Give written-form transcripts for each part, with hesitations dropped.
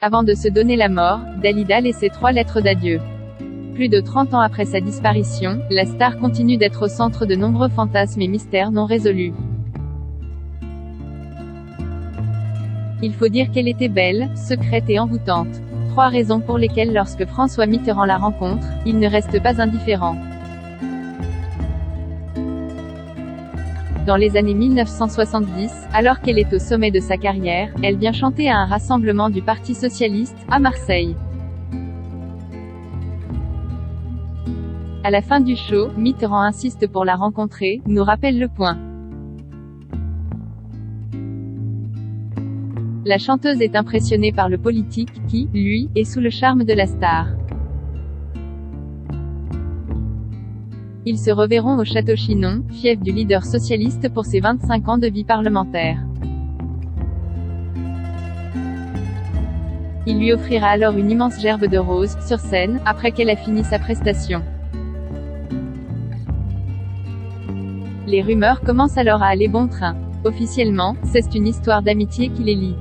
Avant de se donner la mort, Dalida laissait 3 lettres d'adieu. Plus de 30 ans après sa disparition, la star continue d'être au centre de nombreux fantasmes et mystères non résolus. Il faut dire qu'elle était belle, secrète et envoûtante. 3 raisons pour lesquelles lorsque François Mitterrand la rencontre, il ne reste pas indifférent. Dans les années 1970, alors qu'elle est au sommet de sa carrière, elle vient chanter à un rassemblement du Parti socialiste, à Marseille. À la fin du show, Mitterrand insiste pour la rencontrer, nous rappelle Le Point. La chanteuse est impressionnée par le politique, qui, lui, est sous le charme de la star. Ils se reverront au Château Chinon, fief du leader socialiste pour ses 25 ans de vie parlementaire. Il lui offrira alors une immense gerbe de roses, sur scène, après qu'elle a fini sa prestation. Les rumeurs commencent alors à aller bon train. Officiellement, c'est une histoire d'amitié qui les lie.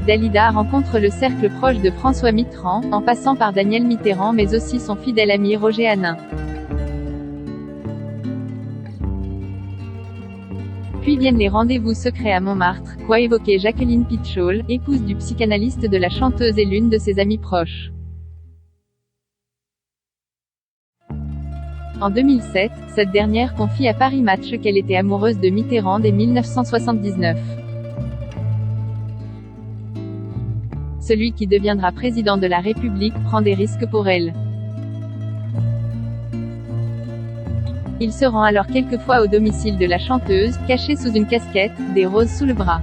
Dalida rencontre le cercle proche de François Mitterrand, en passant par Daniel Mitterrand mais aussi son fidèle ami Roger Hanin. Puis viennent les rendez-vous secrets à Montmartre, quoi évoquer Jacqueline Pitchol, épouse du psychanalyste de la chanteuse et l'une de ses amies proches. En 2007, cette dernière confie à Paris Match qu'elle était amoureuse de Mitterrand dès 1979. Celui qui deviendra président de la République prend des risques pour elle. Il se rend alors quelquefois au domicile de la chanteuse, cachée sous une casquette, des roses sous le bras.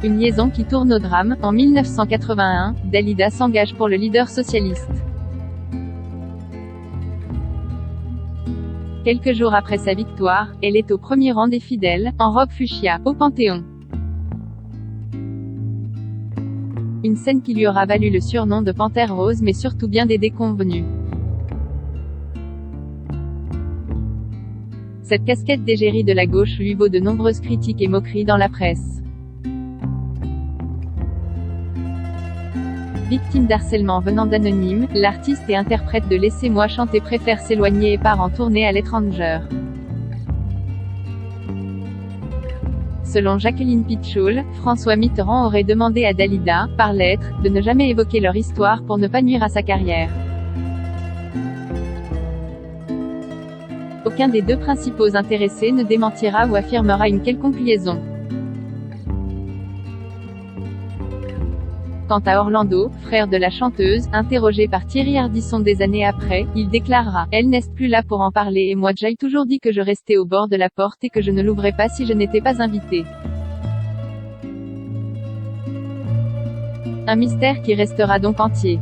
Une liaison qui tourne au drame. En 1981, Dalida s'engage pour le leader socialiste. Quelques jours après sa victoire, elle est au premier rang des fidèles, en robe fuchsia, au Panthéon. Une scène qui lui aura valu le surnom de Panthère Rose mais surtout bien des déconvenus. Cette casquette d'égérie de la gauche lui vaut de nombreuses critiques et moqueries dans la presse. Victime d'harcèlement venant d'anonymes, l'artiste et interprète de Laissez-moi chanter préfère s'éloigner et part en tournée à l'étranger. Selon Jacqueline Pitchol, François Mitterrand aurait demandé à Dalida, par lettre, de ne jamais évoquer leur histoire pour ne pas nuire à sa carrière. Aucun des 2 principaux intéressés ne démentira ou affirmera une quelconque liaison. Quant à Orlando, frère de la chanteuse, interrogé par Thierry Ardisson des années après, il déclarera « Elle n'est plus là pour en parler et moi j'ai toujours dit que je restais au bord de la porte et que je ne l'ouvrais pas si je n'étais pas invité. » Un mystère qui restera donc entier.